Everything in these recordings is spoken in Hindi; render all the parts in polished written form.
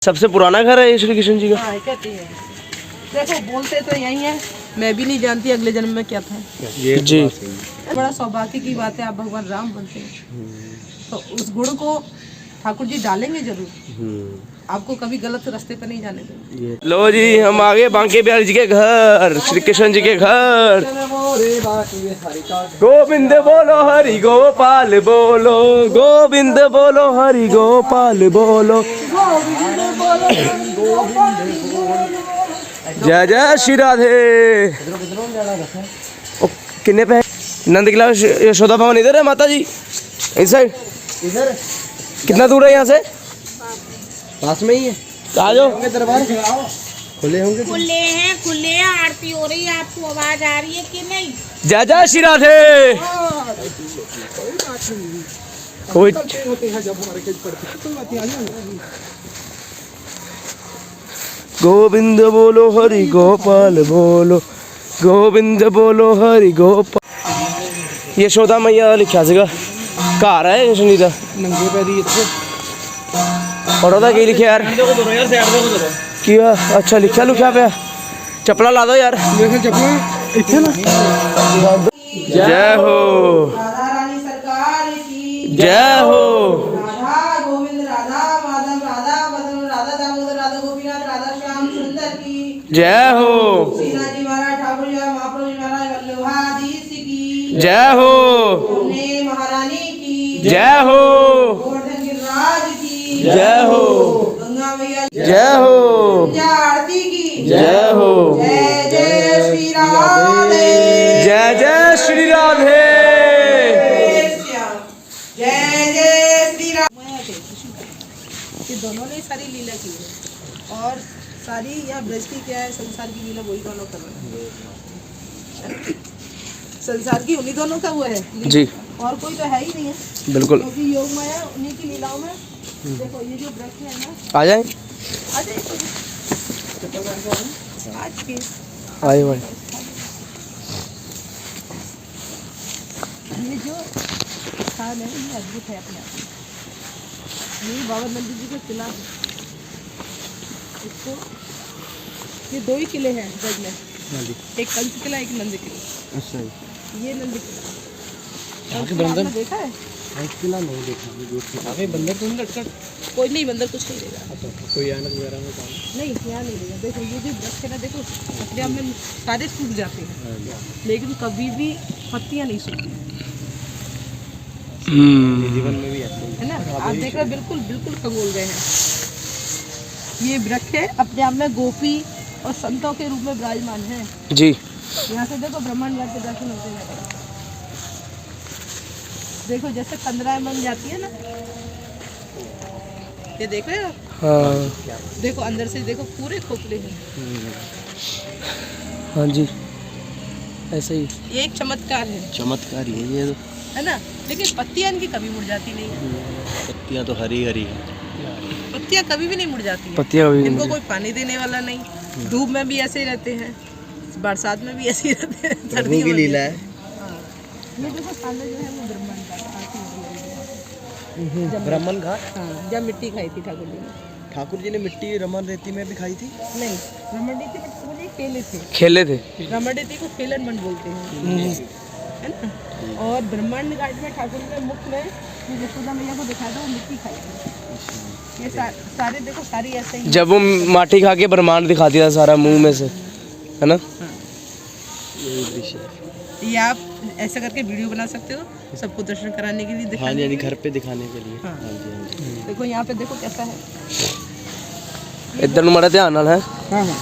सबसे पुराना घर है ये श्री कृष्ण जी का? हाँ कहते हैं। देखो बोलते तो यही है, मैं भी नहीं जानती अगले जन्म में क्या था। ये जी बड़ा सौभाग्य की बात है, आप भगवान राम बनते हैं तो उस गुण को ठाकुर जी डालेंगे जरूर, आपको कभी गलत रास्ते पर नहीं जाने देंगे। लो जी हम आगे बांके बिहारी जी के घर, श्री कृष्ण जी के घर। गोविंद बोलो हरि गोपाल बोलो, गोविंद बोलो हरि गोपाल बोलो, जय जय श्री राधे। किन्ने पे नंद किला यशोदा भवन इधर है माता जी, इस साइड। इधर कितना दूर है यहाँ से? पास में ही है। आ जाओ। दरबार खुले होंगे। खुले हैं, आरती हो रही है, आपको आवाज आ रही है कि नहीं? जय जय श्री राधे। कोई गोविंद बोलो हरि गोपाल बोलो, गोविंद बोलो हरि गोपाल। यशोदा मैया लिखा सीगा घर है कृष्ण जी का। नंगे पैरी इतने और ਉਹਦਾ ਕੀ ਲਿਖਿਆ यार? ਕੀ ਆ? अच्छा लिखा लुखिया पे चपला ला दो यार। मेरे चप्पल इतने ना। जय हो, राधा रानी सरकार की जय हो। राधा गोविंद राधा माधव राधा मदन राधा दामोदर राधा गोपीनाथ राधा श्याम सुंदर की जय हो, श्रीनाथ जी महाराज ठाकुर जी महाप्रभु जी महाराज वल्लभाधीश की जय हो, अपने महारानी की जय हो, गोवर्धन गिरिराज की जय हो, गंगा मैया जय हो, आरती की जय हो। जय जय श्री राधे, जय जय श्री राधे। जय जय श्री राम। ये दोनों ने सारी लीला की है और सारी यहाँ ब्रज की क्या है, संसार की लीला वही दोनों कर रहे हैं। संसार की उन्हीं दोनों का हुआ है जी और कोई तो है ही नहीं है, बिल्कुल। क्योंकि योग माया उन्हीं की लीलाओं में। देखो ये जो वृक्ष है ना, आ जाए, आज के आए भाई। ये जो स्थान है ये अद्भुत है अपने आप में। ये बाबा नंदी जी का किला है। इसको ये दो ही किले हैं ब्रज में, एक कंस किला एक नंद किला। अच्छा ये नंद किला यहाँ के बंदर आपने देखा है? किला नहीं देखा। आगे बंदर तो नहीं लटका? कोई नहीं, बंदर कुछ नहीं देगा। अच्छा कोई आनंद वगैरह में काम नहीं यहाँ नहीं देगा। देखो ये जो वृक्ष है ना, देखो अपने आप में सारे सूख जाते हैं लेकिन कभी भी पत्तियाँ नहीं सूखती जीवन में भी ऐसे ही है ना। आप देख रहे हो बिल्कुल बिल्कुल खगोल गए हैं। ये वृक्ष है अपने आप में गोपी और संतों के रूप में विराजमान है। जी यहाँ से देखो ब्रह्मांड घाट के दर्शन होते हैं। देखो जैसे कंदराएं बन जाती है ना, ये देख रहे हो? हाँ देखो अंदर से देखो पूरे खोखले हैं। हाँ जी ऐसे ही ये एक चमत्कार है, चमत्कार ही है ये तो। है ना। लेकिन पत्तियां इनकी कभी मुड़ जाती नहीं है। पत्तियाँ तो हरी हरी है। पत्तियां कभी भी नहीं मुड़ जाती हैं। पत्तियाँ भी इनको कोई पानी देने वाला नहीं। धूप में भी ऐसे ही रहते हैं, बरसात में भी ऐसे ही रहते हैं, सर्दियों की में भी। लीला है। हाँ। ये देखो सामने जो है वो ब्रह्मांड का ब्राह्मण घाट। हाँ, जब मिट्टी खाई थी ठाकुर जी ने। ठाकुर जी ने मिट्टी रमन रेती में भी खाई थी। नहीं, रमण रेती में ठाकुर जी खेले थे। खेले थे। रमण रेती को खेलन मन बोलते हैं, है ना। और ब्रह्मांड घाट में ठाकुर ने मुख में जो यशोदा मैया को दिखाया था वो मिट्टी खाई थी। ये सारे देखो सारी ऐसे ही। जब वो माटी खा के ब्रह्मांड दिखा दिया सारा मुंह में से, है ना। ये आप ऐसा करके वीडियो बना सकते हो सबको दर्शन कराने के लिए, हाँ दिखाने यानी के घर पे दिखाने के लिए। हाँ। हाँ जी हाँ जी। देखो यहाँ पे देखो कैसा है। इधर हमारा ध्यान नाल है। हाँ हाँ,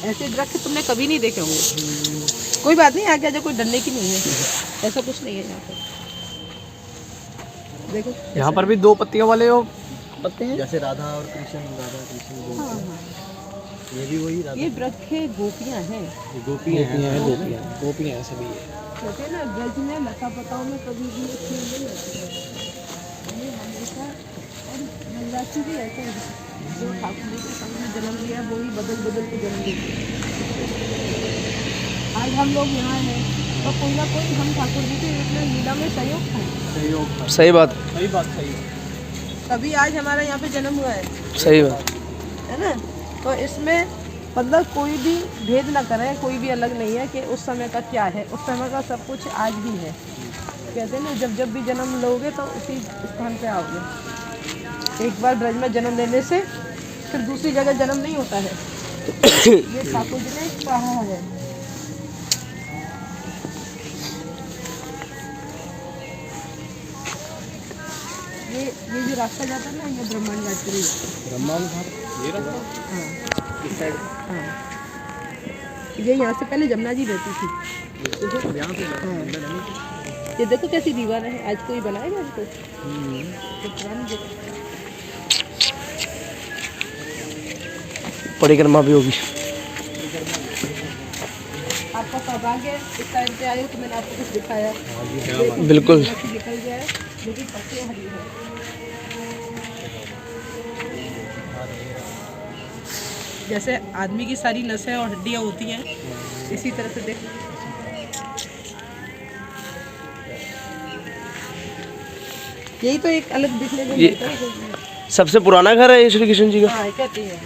ऐसे वृक्ष तुमने कभी नहीं देखे होंगे। कोई बात नहीं, आगे आजा, कोई डरने की नहीं है, ऐसा कुछ नहीं है यहाँ पे। देखो यहाँ पर भी दो पत्तियों वाले हो पत्ते हैं। जैसे राधा और कृष्ण, राधा कृष्ण बोलते हाँ हैं। हाँ, ये भी वही राधा। ये वृक्ष गोपियाँ हैं। गोपियाँ हैं। गोपियाँ हैं सभी। कहते हैं ना ब्रज में लता पताओं में कभी भी खेल नहीं होती है। ये हमेशा और नवरात्रि भी ऐसे है, जो ठाकुर जी के संग में जन्म लिया वही बदल बदल के जन्म लेते। आज हम लोग यहाँ हैं तो कोई ना कोई हम ठाकुर जी के इसमें लीला में सहयोग हैं। सही बात। सही बात सही। तभी आज हमारा यहाँ पे जन्म हुआ है सही बात। है ना। तो इसमें मतलब कोई भी भेद ना करें, कोई भी अलग नहीं है कि उस समय का क्या है, उस समय का सब कुछ आज भी है। कहते हैं ना, जब जब भी जन्म लोगे तो उसी स्थान पे आओगे। एक बार ब्रज में जन्म लेने से फिर दूसरी जगह जन्म नहीं होता है। ये ठाकुर जी ने कहा है। ये जो रास्ता जाता है ना, ये ब्रह्मांड गायत्री हाँ। ये यहाँ से पहले जमुना जी रहती थी। ये देखो कैसी दीवार है, आज कोई बनाएगा इसको? ये पुरानी जगह। परिक्रमा भी होगी। आपका सौभाग्य है इस टाइम पे आए हो तो मैंने आपको कुछ दिखाया। बिल्कुल। निकल गया है लेकिन पत्ते हरी है। जैसे आदमी की सारी नसें और हड्डियां होती हैं, इसी तरह से देख। यही तो एक अलग दिखने को मिलता है। सबसे पुराना घर है ये श्री कृष्ण जी का। हाँ, कहते हैं।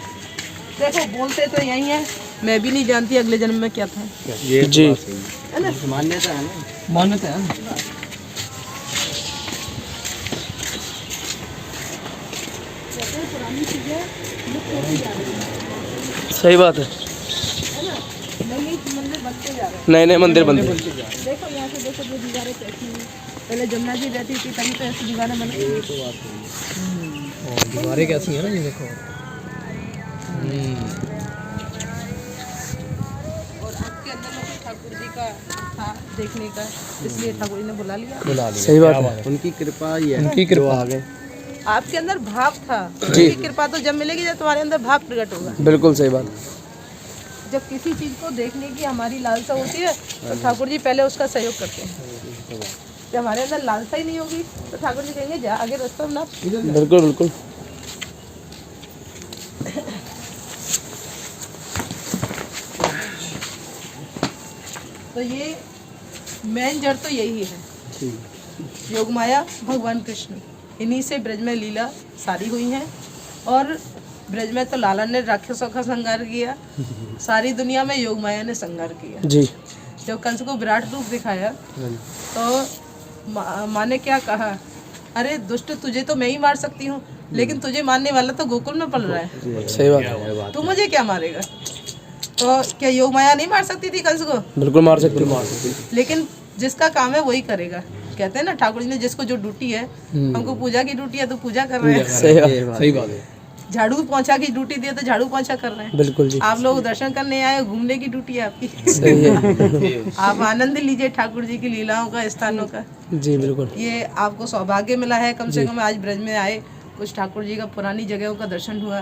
देखो बोलते तो यही है, मैं भी नहीं जानती अगले जन्म में क्या था। ये जी है ना। मान्यता है ना, मान्यता है ना। पुरानी चीजें लुप्त होती जा रही हैं, सही बात है। है ना। नए मंदिर बनते जा रहे हैं। नए नए मंदिर बनते हैं। देखो यहाँ से देखो जो दीवारें कैसी हैं। पहले जमुना जी रहती थी तभी तो ऐसी दीवारें बनी। दीवारें कैसी हैं ना, ये देखो। और आपके अंदर में कुछ ठाकुर जी का था देखने का, इसलिए ठाकुर जी ने बुला लिया। सही बात है। उनकी कृपा ही है, उनकी कृपा आ गए। आपके अंदर भाव था, उनकी कृपा तो जब मिलेगी जब तुम्हारे अंदर भाव प्रकट होगा। बिल्कुल सही बात। जब किसी चीज को देखने की हमारी लालसा होती है तो ठाकुर जी पहले उसका सहयोग करते हैं। जब हमारे अंदर लालसा ही नहीं होगी तो ठाकुर जी कहेंगे जा आगे रास्ता बना। बिल्कुल बिल्कुल। तो ये मेन जड़ तो यही है, योग माया भगवान कृष्ण। इन्हीं से ब्रज में लीला सारी हुई है। और ब्रज में तो लाला ने राक्षसों का संहार किया, सारी दुनिया में योग माया ने संहार किया। जी। जब कंस को विराट रूप दिखाया तो माँ ने क्या कहा, अरे दुष्ट तुझे तो मैं ही मार सकती हूँ, लेकिन तुझे मारने वाला तो गोकुल में पल रहा है। सही बात है। तू मुझे क्या मारेगा? तो क्या योग माया नहीं मार सकती थी कंस को? बिल्कुल मार सकती। लेकिन जिसका काम है वही करेगा। कहते हैं ना, ठाकुर जी ने जिसको जो ड्यूटी है, हमको पूजा की ड्यूटी है तो पूजा कर रहे हैं। सही बात है। झाड़ू पोंछा की ड्यूटी दी है तो झाड़ू पोंछा कर रहे हैं। बिल्कुल जी। आप लोग दर्शन करने आए, घूमने की ड्यूटी है आपकी। सही है। आप आनंद लीजिए ठाकुर जी की लीलाओं का, स्थानों का। जी बिल्कुल। ये आपको सौभाग्य मिला है, कम से कम आज ब्रज में आए, कुछ ठाकुर जी का पुरानी जगहों का दर्शन हुआ।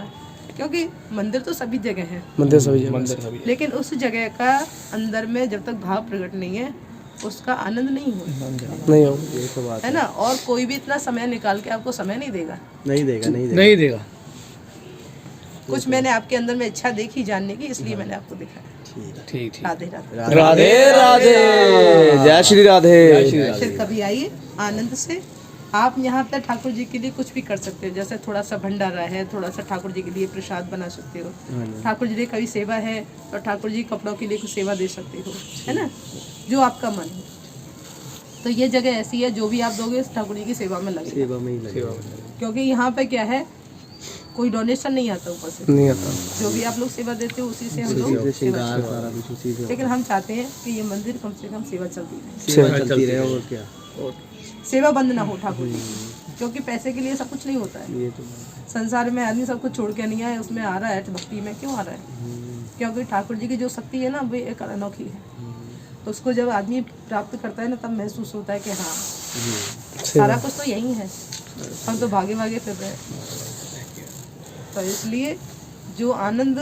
क्योंकि मंदिर तो सभी जगह है, मंदिर सभी। लेकिन उस जगह का अंदर में जब तक भाव प्रकट नहीं है उसका आनंद नहीं हो, नहीं होगा, है ना। और कोई भी इतना समय निकाल के आपको समय नहीं देगा। नहीं देगा। कुछ मैंने आपके अंदर में इच्छा देखी जानने की, इसलिए मैंने आपको दिखाया। ठीक। राधे राधे। राधे राधे। जय श्री राधे। फिर कभी आइए आनंद से। आप यहाँ पे ठाकुर जी के लिए कुछ भी कर सकते हो। जैसे थोड़ा सा भंडारा है, थोड़ा सा ठाकुर जी के लिए प्रसाद बना सकते हो। ठाकुर जी की कभी सेवा है तो ठाकुर जी कपड़ों के लिए कुछ सेवा दे सकते हो, है ना, जो आपका मन हो। तो ये जगह ऐसी है, जो भी आप दोगे ठाकुर जी की सेवा में लगेगा। क्योंकि यहाँ पे क्या है, कोई डोनेशन नहीं आता ऊपर से, नहीं आता। जो भी आप लोग सेवा देते हो उसी से हम लोग सेवा करते हैं। लेकिन हम चाहते हैं कि ये मंदिर कम से कम सेवा चलती रहे, और क्या। सेवा बंद ना हो ठाकुर जी, क्योंकि पैसे के लिए सब कुछ नहीं होता है। संसार में आदमी सब कुछ छोड़ के नहीं आया, उसमें आ रहा है भक्ति में। क्यों आ रहा है? क्योंकि ठाकुर जी की जो शक्ति है ना, वो एक अनोखी है। तो उसको जब आदमी प्राप्त करता है ना, तब महसूस होता है कि हाँ सारा कुछ तो यही है, हम तो भागे भागे फिर रहे हैं। तो इसलिए जो आनंद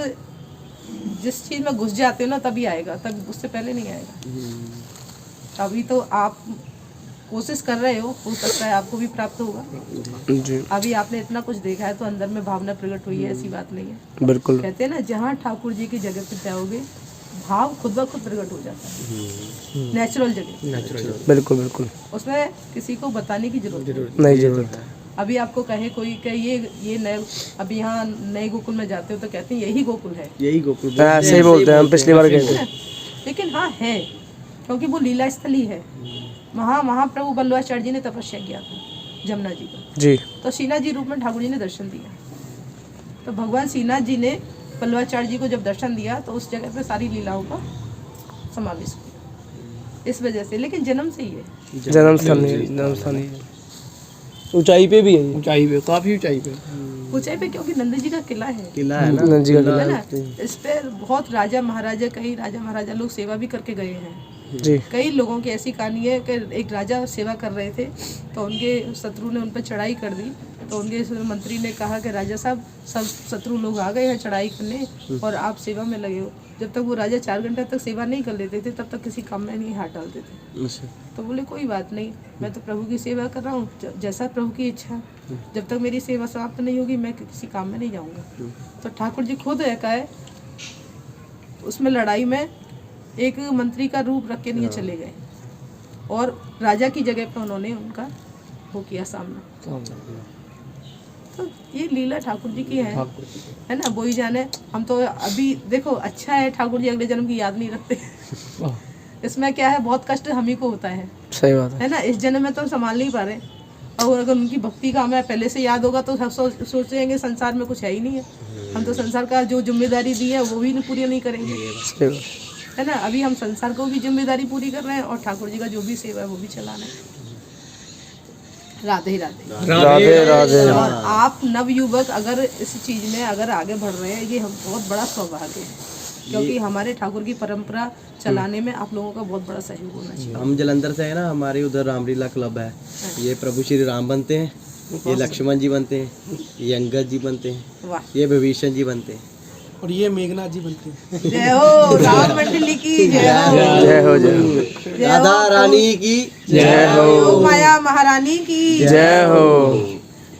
जिस चीज में घुस जाते हो ना तभी आएगा, तब उससे पहले नहीं आएगा। अभी तो आप कोशिश कर रहे हो सकता है आपको भी प्राप्त होगा। जी। अभी आपने इतना कुछ देखा है तो अंदर में भावना प्रकट हुई है, ऐसी बात नहीं है। बिल्कुल। कहते हैं ना, जहाँ ठाकुर जी की जगह पे जाओगे भाव खुद ब खुद प्रकट हो जाता है। नेचुरल जगह, बिल्कुल बिल्कुल। उसमें किसी को बताने की जरूरत नहीं जरूरत है। अभी आपको कहे कोई कि ये नए, अभी यहाँ नए गोकुल में जाते हो तो कहते हैं यही गोकुल है, यही गोकुल ऐसे ही बोलते हैं, हम पिछली बार गए थे। लेकिन हाँ है, क्योंकि वो लीला स्थली है। महाप्रभु बल्लवाचार्य जी ने तपस्या किया था जमुना जी का, जी तो श्रीनाथ जी रूप में ठाकुर जी ने दर्शन दिया। तो भगवान श्रीनाथ जी ने बल्लवाचार्य जी को जब दर्शन दिया तो उस जगह पे सारी लीलाओं का समावेश किया, इस वजह से। लेकिन जन्म से ही है, जन्म स्थान ही ऊंचाई पे भी है ये। ऊंचाई पे, काफी ऊंचाई पे। ऊंचाई पे, क्योंकि नंद जी का किला है, किला है ना, नंद जी का किला है ना। इस पे बहुत राजा महाराजा, कई राजा महाराजा लोग सेवा भी करके गए हैं। जी। कई लोगों की ऐसी कहानी है कि एक राजा सेवा कर रहे थे तो उनके शत्रु ने उन पर चढ़ाई कर दी, तो उनके मंत्री ने कहा कि राजा साहब, सब शत्रु लोग आ गए हैं चढ़ाई करने और आप सेवा में लगे हो। जब तक वो राजा 4 घंटे तक सेवा नहीं कर लेते थे तब तक किसी काम में नहीं हाथ डालते थे। तो बोले कोई बात नहीं, मैं तो प्रभु की सेवा कर रहा हूँ, जैसा प्रभु की इच्छा, जब तक मेरी सेवा समाप्त नहीं होगी मैं किसी काम में नहीं जाऊँगा। तो ठाकुर जी खुद है का उसमें लड़ाई में एक मंत्री का रूप रख के नहीं चले गए और राजा की जगह पे उन्होंने उनका वो किया सामना। तो ये लीला ठाकुर जी की है ना। वो ही जाने, हम तो अभी देखो अच्छा है ठाकुर जी अगले जन्म की याद नहीं रखते। इसमें क्या है, बहुत कष्ट हम ही को होता है, सही बात है ना। इस जन्म में तो संभाल नहीं पा रहे, और अगर उनकी भक्ति का हमें पहले से याद होगा तो सब सोचेंगे संसार में कुछ है ही नहीं है, हम तो संसार का जो जिम्मेदारी दी है वो भी पूरी नहीं करेंगे, है ना। अभी हम संसार को भी जिम्मेदारी पूरी कर रहे हैं और ठाकुर जी का जो भी सेवा है वो भी चला रहे हैं। राधे राधे राधे राधे। और आप नवयुवक अगर इस चीज में अगर आगे बढ़ रहे हैं, ये हम बहुत बड़ा सौभाग्य है, क्योंकि हमारे ठाकुर की परंपरा चलाने में आप लोगों का बहुत बड़ा सहयोग होना चाहिए। हम जलंधर से है ना, हमारे उधर रामलीला क्लब है, ये प्रभु श्री राम बनते हैं, ये लक्ष्मण जी बनते हैं, ये अंगद जी बनते हैं, वाह, ये विभीषण जी बनते हैं, और ये मेघनाथ जी बनते हैं। जय हो राम मंडली की जय हो, जय हो जय हो। राधा रानी की जय हो, माया महारानी की जय हो।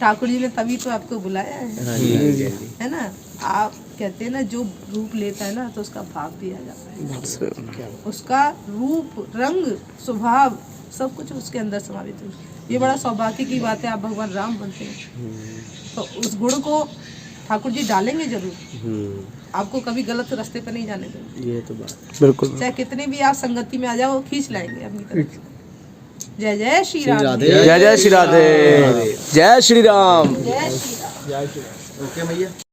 ठाकुर जी ने तभी तो आपको बुलाया है ना। आप कहते हैं ना, जो रूप लेता है ना तो उसका भाव भी आ जाता है, उसका रूप रंग स्वभाव सब कुछ उसके अंदर समावित है। ये बड़ा सौभाग्य की बात है, आप भगवान राम बनते हैं तो उस गुण को ठाकुर जी डालेंगे जरूर, आपको कभी गलत रास्ते पर नहीं जाने देंगे। ये तो बात बिल्कुल। चाहे कितने भी आप संगति में आ जाओ, खींच लाएंगे अपनी तरफ। जय जय श्री राम, जय जय श्री राधे, जय श्री राम। जय श्री राम। ओके भैया।